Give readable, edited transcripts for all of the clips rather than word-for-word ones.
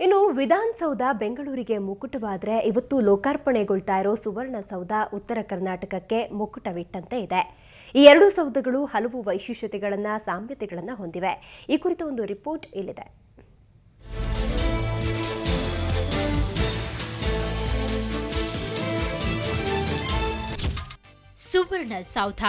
ಇನ್ನು ವಿಧಾನಸೌಧ ಬೆಂಗಳೂರಿಗೆ ಮುಕುಟವಾದರೆ ಇವತ್ತು ಲೋಕಾರ್ಪಣೆಗೊಳ್ತಾ ಇರೋ ಸುವರ್ಣಸೌಧ ಉತ್ತರ ಕರ್ನಾಟಕಕ್ಕೆ ಮುಕುಟವಿಟ್ಟಂತೆ ಇದೆ. ಈ ಎರಡು ಸೌಧಗಳು ಹಲವು ವೈಶಿಷ್ಟ್ಯತೆಗಳನ್ನು ಸಾಮ್ಯತೆಗಳನ್ನು ಹೊಂದಿವೆ. ಈ ಕುರಿತ ಒಂದು ರಿಪೋರ್ಟ್ ಇಲ್ಲಿದೆ. ಸುವರ್ಣಸೌಧ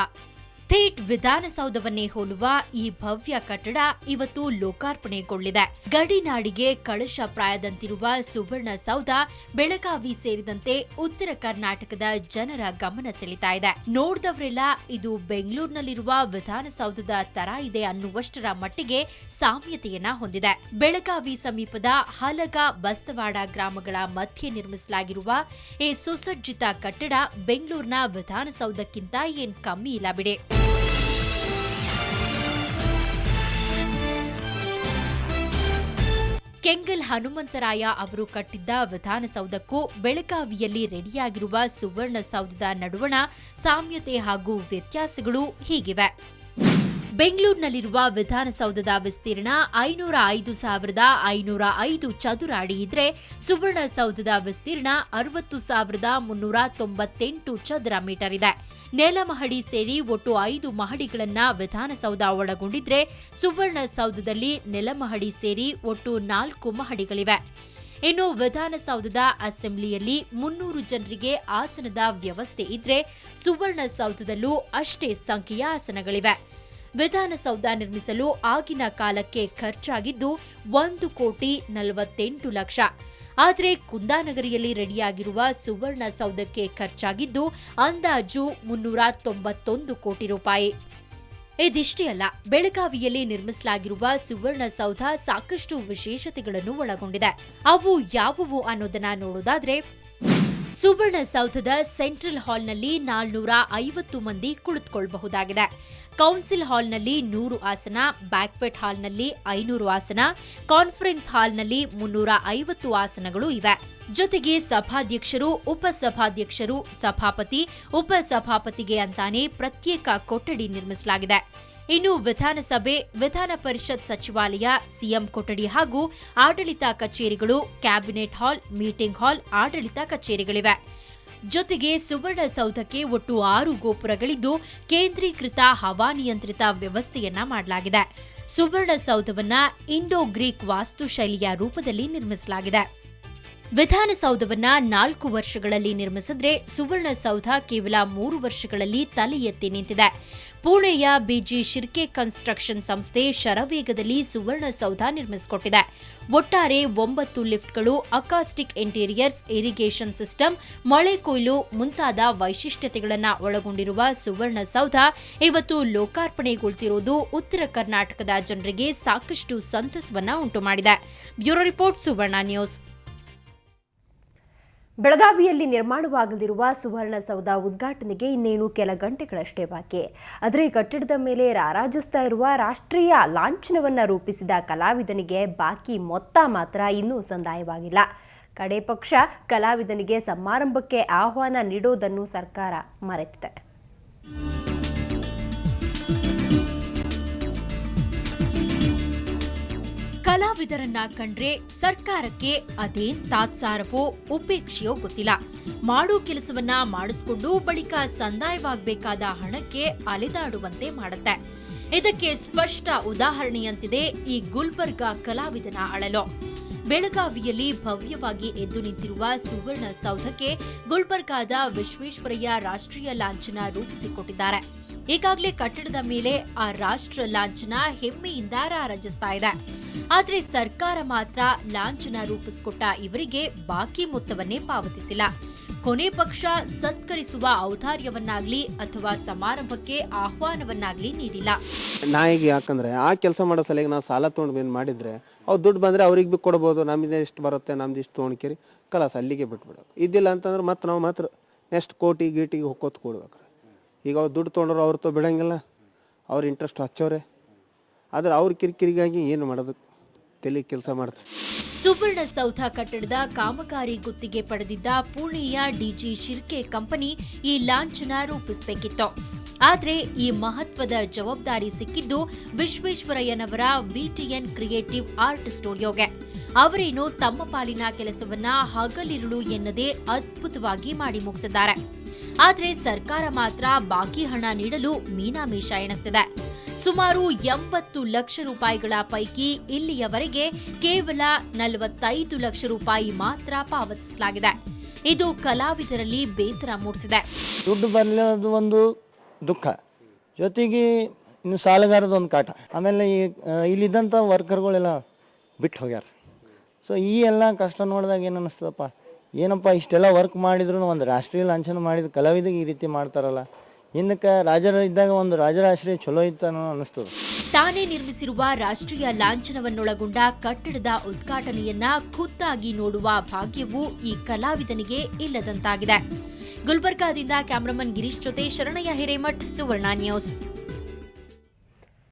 ಥೇಟ್ ವಿಧಾನಸೌಧವನ್ನೇ ಹೋಲುವ ಈ ಭವ್ಯ ಕಟ್ಟಡ ಇವತ್ತು ಲೋಕಾರ್ಪಣೆಗೊಳ್ಳಿದೆ. ಗಡಿನಾಡಿಗೆ ಕಳಶಪ್ರಾಯದಂತಿರುವ ಸುವರ್ಣಸೌಧ ಬೆಳಗಾವಿ ಸೇರಿದಂತೆ ಉತ್ತರ ಕರ್ನಾಟಕದ ಜನರ ಗಮನ ಸೆಳೀತಾ ಇದೆ. ನೋಡಿದವರೆಲ್ಲ ಇದು ಬೆಂಗಳೂರಿನಲ್ಲಿರುವ ವಿಧಾನಸೌಧದ ತರ ಇದೆ ಅನ್ನುವಷ್ಟರ ಮಟ್ಟಿಗೆ ಸಾಮ್ಯತೆಯನ್ನ ಹೊಂದಿದೆ. ಬೆಳಗಾವಿ ಸಮೀಪದ ಹಲಗ ಬಸ್ತವಾಡ ಗ್ರಾಮಗಳ ಮಧ್ಯೆ ನಿರ್ಮಿಸಲಾಗಿರುವ ಈ ಸುಸಜ್ಜಿತ ಕಟ್ಟಡ ಬೆಂಗಳೂರಿನ ವಿಧಾನಸೌಧಕ್ಕಿಂತ ಏನ್ ಕಮ್ಮಿ ಇಲ್ಲ ಬಿಡಿ. ಕೆಂಗಲ್ ಹನುಮಂತರಾಯ ಅವರು ಕಟ್ಟಿದ್ದ ವಿಧಾನಸೌಧಕ್ಕೂ ಬೆಳಗಾವಿಯಲ್ಲಿ ರೆಡಿಯಾಗಿರುವ ಸುವರ್ಣಸೌಧದ ನಡುವಣ ಸಾಮ್ಯತೆ ಹಾಗೂ ವ್ಯತ್ಯಾಸಗಳು ಹೀಗಿವೆ. ಬೆಂಗಳೂರಿನಲ್ಲಿರುವ ವಿಧಾನಸೌಧದ ವಿಸ್ತೀರ್ಣ 505,505 ಚದುರ ಅಡಿ ಇದ್ರೆ ಸುವರ್ಣಸೌಧದ ವಿಸ್ತೀರ್ಣ 60,398 ಚದುರ ಮೀಟರ್ ಇದೆ. ನೆಲಮಹಡಿ ಸೇರಿ ಒಟ್ಟು 5 ಮಹಡಿಗಳನ್ನ ವಿಧಾನಸೌಧ ಒಳಗೊಂಡಿದ್ರೆ ಸುವರ್ಣಸೌಧದಲ್ಲಿ ನೆಲಮಹಡಿ ಸೇರಿ ಒಟ್ಟು 4 ಮಹಡಿಗಳಿವೆ. ಇನ್ನು ವಿಧಾನಸೌಧದ ಅಸೆಂಬ್ಲಿಯಲ್ಲಿ 300 ಜನರಿಗೆ ಆಸನದ ವ್ಯವಸ್ಥೆ ಇದ್ರೆ ಸುವರ್ಣಸೌಧದಲ್ಲೂ ಅಷ್ಟೇ ಸಂಖ್ಯೆಯ ಆಸನಗಳಿವೆ. ವಿಧಾನಸೌಧ ನಿರ್ಮಿಸಲು ಆಗಿನ ಕಾಲಕ್ಕೆ ಖರ್ಚಾಗಿದ್ದು 1,48,00,000. ಆದರೆ ಕುಂದಾನಗರಿಯಲ್ಲಿ ರೆಡಿಯಾಗಿರುವ ಸುವರ್ಣಸೌಧಕ್ಕೆ ಖರ್ಚಾಗಿದ್ದು ಅಂದಾಜು 391 ಕೋಟಿ ರೂಪಾಯಿ. ಇದಿಷ್ಟೇ ಅಲ್ಲ, ಬೆಳಗಾವಿಯಲ್ಲಿ ನಿರ್ಮಿಸಲಾಗಿರುವ ಸುವರ್ಣಸೌಧ ಸಾಕಷ್ಟು ವಿಶೇಷತೆಗಳನ್ನು ಒಳಗೊಂಡಿದೆ. ಅವು ಯಾವುವು ಅನ್ನೋದನ್ನ ನೋಡೋದಾದ್ರೆ, ಸುವರ್ಣಸೌಧದ ಸೆಂಟ್ರಲ್ ಹಾಲ್ನಲ್ಲಿ 450 ಮಂದಿ ಕುಳಿತುಕೊಳ್ಳಬಹುದಾಗಿದೆ. ಕೌನ್ಸಿಲ್ ಹಾಲ್ನಲ್ಲಿ 100 ಆಸನ, ಬ್ಯಾಕ್ವೆಟ್ ಹಾಲ್ನಲ್ಲಿ 500 ಆಸನ, ಕಾನ್ಫರೆನ್ಸ್ ಹಾಲ್ನಲ್ಲಿ 350 ಆಸನಗಳು ಇವೆ. ಜೊತೆಗೆ ಸಭಾಧ್ಯಕ್ಷರು, ಉಪಸಭಾಧ್ಯಕ್ಷರು, ಸಭಾಪತಿ, ಉಪಸಭಾಪತಿಗೆ ಅಂತಾನೆ ಪ್ರತ್ಯೇಕ ಕೊಠಡಿ ನಿರ್ಮಿಸಲಾಗಿದೆ. ಇನ್ನು ವಿಧಾನಸಭೆ, ವಿಧಾನ ಪರಿಷತ್ ಸಚಿವಾಲಯ, ಸಿಎಂ ಕೊಠಡಿ ಹಾಗೂ ಆಡಳಿತ ಕಚೇರಿಗಳು, ಕ್ಯಾಬಿನೆಟ್ ಹಾಲ್, ಮೀಟಿಂಗ್ ಹಾಲ್, ಆಡಳಿತ ಕಚೇರಿಗಳಿವೆ. ಜೊತೆಗೆ ಸುವರ್ಣಸೌಧಕ್ಕೆ ಒಟ್ಟು 6 ಗೋಪುರಗಳಿದ್ದು ಕೇಂದ್ರೀಕೃತ ಹವಾನಿಯಂತ್ರಿತ ವ್ಯವಸ್ಥೆಯನ್ನ ಮಾಡಲಾಗಿದೆ. ಸುವರ್ಣಸೌಧವನ್ನ ಇಂಡೋ ಗ್ರೀಕ್ ವಾಸ್ತುಶೈಲಿಯ ರೂಪದಲ್ಲಿ ನಿರ್ಮಿಸಲಾಗಿದೆ. ವಿಧಾನಸೌಧವನ್ನ 4 ವರ್ಷಗಳಲ್ಲಿ ನಿರ್ಮಿಸಿದ್ರೆ ಸುವರ್ಣಸೌಧ ಕೇವಲ 3 ವರ್ಷಗಳಲ್ಲಿ ತಲೆ ಎತ್ತಿ ನಿಂತಿದೆ. ಪುಣೆಯ ಬಿಜಿ ಶಿರ್ಕೆ ಕನ್ಸ್ಟ್ರಕ್ಷನ್ ಸಂಸ್ಥೆ ಶರವೇಗದಲ್ಲಿ ಸುವರ್ಣಸೌಧ ನಿರ್ಮಿಸಿಕೊಟ್ಟಿದೆ. ಒಟ್ಟಾರೆ 9 ಲಿಫ್ಟ್ಗಳು, ಅಕಾಸ್ಟಿಕ್ ಇಂಟೀರಿಯರ್ಸ್, ಇರಿಗೇಷನ್ ಸಿಸ್ಟಮ್, ಮಳೆ ಕೊಯ್ಲು ಮುಂತಾದ ವೈಶಿಷ್ಟ್ಯತೆಗಳನ್ನು ಒಳಗೊಂಡಿರುವ ಸುವರ್ಣಸೌಧ ಇವತ್ತು ಲೋಕಾರ್ಪಣೆಗೊಳ್ತಿರೋದು ಉತ್ತರ ಕರ್ನಾಟಕದ ಜನರಿಗೆ ಸಾಕಷ್ಟು ಸಂತಸವನ್ನ ಉಂಟು ಮಾಡಿದೆ. ಬ್ಯೂರೋ ರಿಪೋರ್ಟ್, ಸುವರ್ಣ ನ್ಯೂಸ್. ಬೆಳಗಾವಿಯಲ್ಲಿ ನಿರ್ಮಾಣವಾಗಲಿರುವ ಸುವರ್ಣಸೌಧ ಉದ್ಘಾಟನೆಗೆ ಇನ್ನೇನು ಕೆಲ ಗಂಟೆಗಳಷ್ಟೇ ಬಾಕಿ. ಆದರೆ ಕಟ್ಟಡದ ಮೇಲೆ ರಾರಾಜಿಸ್ತಾ ಇರುವ ರಾಷ್ಟ್ರೀಯ ಲಾಂಛನವನ್ನು ರೂಪಿಸಿದ ಕಲಾವಿದನಿಗೆ ಬಾಕಿ ಮೊತ್ತ ಮಾತ್ರ ಇನ್ನೂ ಸಂದಾಯವಾಗಿಲ್ಲ. ಕಡೆ ಪಕ್ಷ ಕಲಾವಿದನಿಗೆ ಸಮಾರಂಭಕ್ಕೆ ಆಹ್ವಾನ ನೀಡೋದನ್ನು ಸರ್ಕಾರ ಮರೆತಿದೆ. ಕಲಾವಿದರನ್ನ ಕಂಡ್ರೆ ಸರ್ಕಾರಕ್ಕೆ ಅದೇನ್ ತಾತ್ಸಾರವೋ ಉಪೇಕ್ಷೆಯೋ ಗೊತ್ತಿಲ್ಲ. ಮಾಡೋ ಕೆಲಸವನ್ನ ಮಾಡಿಸ್ಕೊಂಡು ಬಳಿಕ ಸಂದಾಯವಾಗಬೇಕಾದ ಹಣಕ್ಕೆ ಅಲೆದಾಡುವಂತೆ ಮಾಡುತ್ತೆ. ಇದಕ್ಕೆ ಸ್ಪಷ್ಟ ಉದಾಹರಣೆಯಂತಿದೆ ಈ ಗುಲ್ಬರ್ಗಾ ಕಲಾವಿದನ ಅಳಲು. ಬೆಳಗಾವಿಯಲ್ಲಿ ಭವ್ಯವಾಗಿ ಎದ್ದು ನಿಂತಿರುವ ಸುವರ್ಣಸೌಧಕ್ಕೆ ಗುಲ್ಬರ್ಗಾದ ವಿಶ್ವೇಶ್ವರಯ್ಯ ರಾಷ್ಟ್ರೀಯ ಲಾಂಛನ ರೂಪಿಸಿಕೊಟ್ಟಿದ್ದಾರೆ. ಈಗಾಗಲೇ ಕಟ್ಟಡದ ಮೇಲೆ ಆ ರಾಷ್ಟ್ರ ಲಾಂಛನ ಹೆಮ್ಮೆಯಿಂದ ರಾರಾಜಿಸ್ತಾ ಇದೆ. ಆದರೆ ಸರ್ಕಾರ ಮಾತ್ರ ಲಾಂಛನ ರೂಪಿಸಿಕೊಟ್ಟ ಇವರಿಗೆ ಬಾಕಿ ಮೊತ್ತವನ್ನೇ ಪಾವತಿಸಿಲ್ಲ. ಕೊನೆ ಪಕ್ಷ ಸತ್ಕರಿಸುವ ಔದಾರ್ಯವನ್ನಾಗ್ಲಿ ಅಥವಾ ಸಮಾರಂಭಕ್ಕೆ ಆಹ್ವಾನವನ್ನಾಗ್ಲಿ ನೀಡಿಲ್ಲ. ನಾಯಿಗೆ ಯಾಕಂದ್ರೆ ಆ ಕೆಲಸ ಮಾಡೋ ಸಲಹೆಗೆ ನಾವು ಸಾಲ ತೊಗೊಂಡು ಏನು ಮಾಡಿದ್ರೆ ಅವ್ರು ದುಡ್ಡು ಬಂದ್ರೆ ಅವ್ರಿಗೆ ಭೀ ಕೊಡ್ಬೋದು. ನಮ್ದು ಎಷ್ಟು ಬರುತ್ತೆ, ನಮ್ದು ಇಷ್ಟು ತೊಗೊಂಡ್ಕೇರಿ ಕಲಾಸ ಅಲ್ಲಿಗೆ ಬಿಟ್ಬಿಡೋದು. ಇದ್ದಿಲ್ಲ ಅಂತಂದ್ರೆ ಮತ್ತೆ ನಾವು ಮಾತ್ರ ನೆಕ್ಸ್ಟ್ ಕೋಟಿ ಗೀಟಿಗೆ ಹೊಕ್ಕೋತ್ ಕೊಡ್ಬೇಕ್ರಿ. ಈಗ ಅವ್ರು ದುಡ್ಡು ತೊಗೊಂಡ್ರು ಅವ್ರ ಬಿಡಂಗಿಲ್ಲ, ಅವ್ರ ಇಂಟ್ರೆಸ್ಟ್ ಹಚ್ಚೋರೆ. ಆದ್ರೆ ಅವ್ರ ಕಿರಿಕಿರಿಗಾಗಿ ಏನು ಮಾಡೋದು ತಲೆ ಕೆಲಸ ಮಾಡ್ತಾರೆ. ಸುವರ್ಣಸೌಧ ಕಟ್ಟಡದ ಕಾಮಗಾರಿ ಗುತ್ತಿಗೆ ಪಡೆದಿದ್ದ ಪುಣೆಯ ಡಿಜಿ ಶಿರ್ಕೆ ಕಂಪನಿ ಈ ಲಾಂಛನ ರೂಪಿಸಬೇಕಿತ್ತು. ಆದ್ರೆ ಈ ಮಹತ್ವದ ಜವಾಬ್ದಾರಿ ಸಿಕ್ಕಿದ್ದು ವಿಶ್ವೇಶ್ವರಯ್ಯನವರ ವಿಟಿಎನ್ ಕ್ರಿಯೇಟಿವ್ ಆರ್ಟ್ ಸ್ಟುಡಿಯೋಗೆ. ಅವರೇನು ತಮ್ಮ ಪಾಲಿನ ಕೆಲಸವನ್ನ ಹಗಲಿರುಳು ಎನ್ನದೇ ಅದ್ಭುತವಾಗಿ ಮಾಡಿ ಮುಗಿಸಿದ್ದಾರೆ. ಆದ್ರೆ ಸರ್ಕಾರ ಮಾತ್ರ ಬಾಕಿ ಹಣ ನೀಡಲು ಮೀನಾಮೇಷ ಎಣಿಸ್ತಿದೆ. ಸುಮಾರು 80 ಲಕ್ಷ ರೂಪಾಯಿಗಳ ಪೈಕಿ ಇಲ್ಲಿಯವರೆಗೆ ಕೇವಲ 45 ಲಕ್ಷ ರೂಪಾಯಿ ಮಾತ್ರ ಪಾವತಿಸಲಾಗಿದೆ. ಇದು ಕಲಾವಿದರಲ್ಲಿ ಬೇಸರ ಮೂಡಿಸಿದೆ. ದುಡ್ಡು ಬರಲಿರೋದು ಒಂದು ದುಃಖ, ಜೊತೆಗೆ ಇನ್ನು ಸಾಲಗಾರದ ಒಂದು ಕಾಟ. ಆಮೇಲೆ ಇಲ್ಲಿದ್ದಂಥ ವರ್ಕರ್ಗಳೆಲ್ಲ ಬಿಟ್ಟು ಹೋಗ್ಯಾರ. ಸೊ ಈ ಎಲ್ಲ ಕಷ್ಟ ನೋಡಿದಾಗ ಏನು ಅನ್ನಿಸ್ತದಪ್ಪ, ಏನಪ್ಪ ಇಷ್ಟೆಲ್ಲ ವರ್ಕ್ ಮಾಡಿದ್ರು ಒಂದು ರಾಷ್ಟ್ರೀಯ ಲಾಂಛನ ಮಾಡಿದ ಕಲಾವಿದಿಗೆ ಈ ರೀತಿ ಮಾಡ್ತಾರಲ್ಲ, ಹಿಂದಕ್ಕೆ ರಾಜರ ಇದ್ದಾಗ ಒಂದು ರಾಜರಾಶ್ರಯ ಚಲೋ ಇತ್ತು ಅನ್ನೋ ಅನ್ನಿಸ್ತದೆ. ತಾನೇ ನಿರ್ಮಿಸಿರುವ ರಾಷ್ಟ್ರೀಯ ಲಾಂಛನವನ್ನೊಳಗೊಂಡ ಕಟ್ಟಡದ ಉದ್ಘಾಟನೆಯನ್ನ ಖುದ್ದಾಗಿ ನೋಡುವ ಭಾಗ್ಯವೂ ಈ ಕಲಾವಿದನಿಗೆ ಇಲ್ಲದಂತಾಗಿದೆ. ಗುಲ್ಬರ್ಗಾದಿಂದ ಕ್ಯಾಮರಾಮನ್ ಗಿರೀಶ್ ಜೊತೆ ಶರಣಯ್ಯ ಹಿರೇಮಠ್, ಸುವರ್ಣ ನ್ಯೂಸ್.